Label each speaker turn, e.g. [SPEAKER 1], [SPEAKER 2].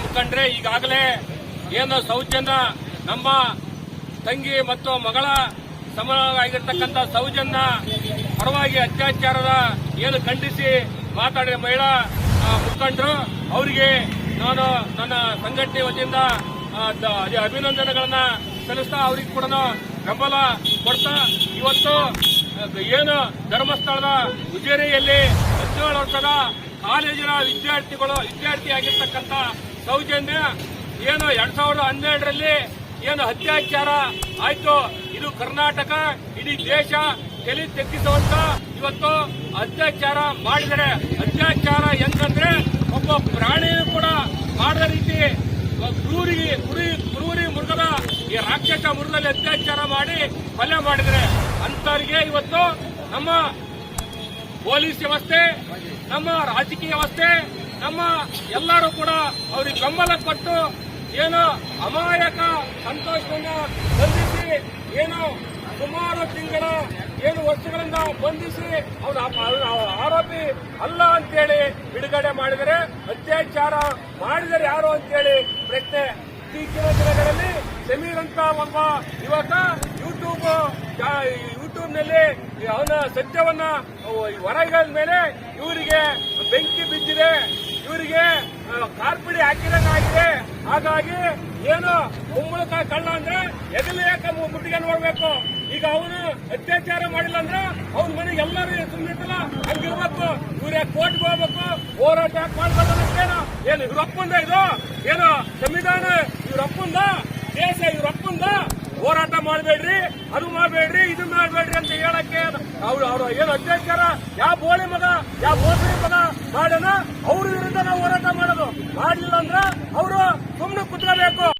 [SPEAKER 1] ಮುಖಂಡ್ರೆ, ಈಗಾಗಲೇ ಏನು ಸೌಜನ್ಯ ನಮ್ಮ ತಂಗಿ ಮತ್ತು ಮಗಳ ಸಮವಾಗಿರ್ತಕ್ಕಂಥ ಸೌಜನ್ಯ ಪರವಾಗಿ ಅತ್ಯಾಚಾರದ ಏನು ಖಂಡಿಸಿ ಮಾತಾಡಿದ ಮಹಿಳಾ ಮುಖಂಡರು, ಅವರಿಗೆ ನಾನು ನನ್ನ ಸಂಘಟನೆ ವತಿಯಿಂದ ಅಭಿನಂದನೆಗಳನ್ನ ಸಲ್ಲಿಸ್ತಾ ಅವರಿಗೆ ಕೂಡ ಬೆಂಬಲ ಕೊಡ್ತಾ, ಇವತ್ತು ಏನು ಧರ್ಮಸ್ಥಳದ ಉಜಿರೆಯಲ್ಲಿ 17 ವರ್ಷದ ಕಾಲೇಜಿನ ವಿದ್ಯಾರ್ಥಿಯಾಗಿರ್ತಕ್ಕಂಥ ಸೌಜನ್ಯ ಏನು 2012ರಲ್ಲಿ ಏನು ಅತ್ಯಾಚಾರ ಆಯ್ತು, ಇದು ಕರ್ನಾಟಕ ಇಡೀ ದೇಶ ತಲೆ ತೆಗ್ಗಿಸುವಂತ ಇವತ್ತು ಅತ್ಯಾಚಾರ ಮಾಡಿದರೆ, ಅತ್ಯಾಚಾರ ಹೆಂಗಂದ್ರೆ ಒಬ್ಬ ಪ್ರಾಣಿಯೂ ಕೂಡ ಮಾಡದ ರೀತಿ ಕ್ರೂರಿ ಮೃಗದ ಈ ರಾಕ್ಷಸ ಮೃಗದಲ್ಲಿ ಅತ್ಯಾಚಾರ ಮಾಡಿ ಕೊಲೆ ಮಾಡಿದರೆ, ಅಂತವರಿಗೆ ಇವತ್ತು ನಮ್ಮ ಪೊಲೀಸ್ ವ್ಯವಸ್ಥೆ, ನಮ್ಮ ರಾಜಕೀಯ ವ್ಯವಸ್ಥೆ, ನಮ್ಮ ಎಲ್ಲರೂ ಕೂಡ ಅವ್ರಿಗೆ ಬೆಂಬಲ ಕೊಟ್ಟು ಏನು ಅಮಾಯಕ ಸಂತೋಷವನ್ನ ಬಂಧಿಸಿ ಏನು ಸುಮಾರು ತಿಂಗಳ ವರ್ಷಗಳಿಂದ ಬಂಧಿಸಿ ಅವನ ಆರೋಪಿ ಅಲ್ಲ ಅಂತೇಳಿ ಬಿಡುಗಡೆ ಮಾಡಿದರೆ, ಅತ್ಯಾಚಾರ ಮಾಡಿದರೆ ಯಾರು ಅಂತೇಳಿ ಪ್ರಶ್ನೆ. ಇತ್ತೀಚಿನ ದಿನಗಳಲ್ಲಿ ಸಮೀರ್ ಅಂತ ಒಬ್ಬ ಯುವಕ ಯೂಟ್ಯೂಬ್ನಲ್ಲಿ ಅವನ ಸತ್ಯವನ್ನ ಹೊರಗಿದ ಮೇಲೆ ಇವರಿಗೆ ಬೆಂಕಿ ಬಿದ್ದಿದೆ, ಇವರಿಗೆ ಕಾರ್ಪಿಡಿ ಹಾಕಿದಂಗಾಗಿದೆ. ಹಾಗಾಗಿ ಏನು ಮುಮ್ಮಳಕ ಕಳ್ಳ ಅಂದ್ರೆ ಎದಲು ಯಾಕೆ ಮುಟ್ಟಿಗೆ ನೋಡ್ಬೇಕು. ಈಗ ಅವನು ಅತ್ಯಾಚಾರ ಮಾಡಿಲ್ಲ ಅಂದ್ರೆ ಅವನ ಮನೆಗೆ ಎಲ್ಲರೂ ಸುಮ್ಮನಿರ್ತಲ್ಲ, ಹಂಗಿರ್ಬೇಕು. ಇವ್ರ ಕೋರ್ಟ್ಗೆ ಹೋಗ್ಬೇಕು, ಹೋರಾಟ ಯಾಕೆ ಮಾಡ್ಕೊಳ್ಳೋದಕ್ಕೇನು? ಏನು ಇವ್ರಪ್ಪಂದ ಇದು? ಏನು ಸಂವಿಧಾನ ಇವ್ರಪ್ಪಂದ? ದೇಶ ಇವ್ರಪ್ಪಂದ? ಹೋರಾಟ ಮಾಡಬೇಡ್ರಿ, ಅದು ಮಾಡಬೇಡ್ರಿ, ಇದು ಮಾಡಬೇಡ್ರಿ ಅಂತ ಹೇಳಕ್ಕೆ ಅವ್ರು ಏನು ಅತ್ಯಾಚಾರ ಯಾವ ಬೋಳಿ ಮಗ ಯಾವ ಬೋಸರಿ ಮಗ ಮಾಡೋಣ ಅವ್ರ ವಿರುದ್ಧ ನಾವು ಹೋರಾಟ ಮಾಡೋದು. ಮಾಡಲಿಲ್ಲ ಅಂದ್ರ ಅವರು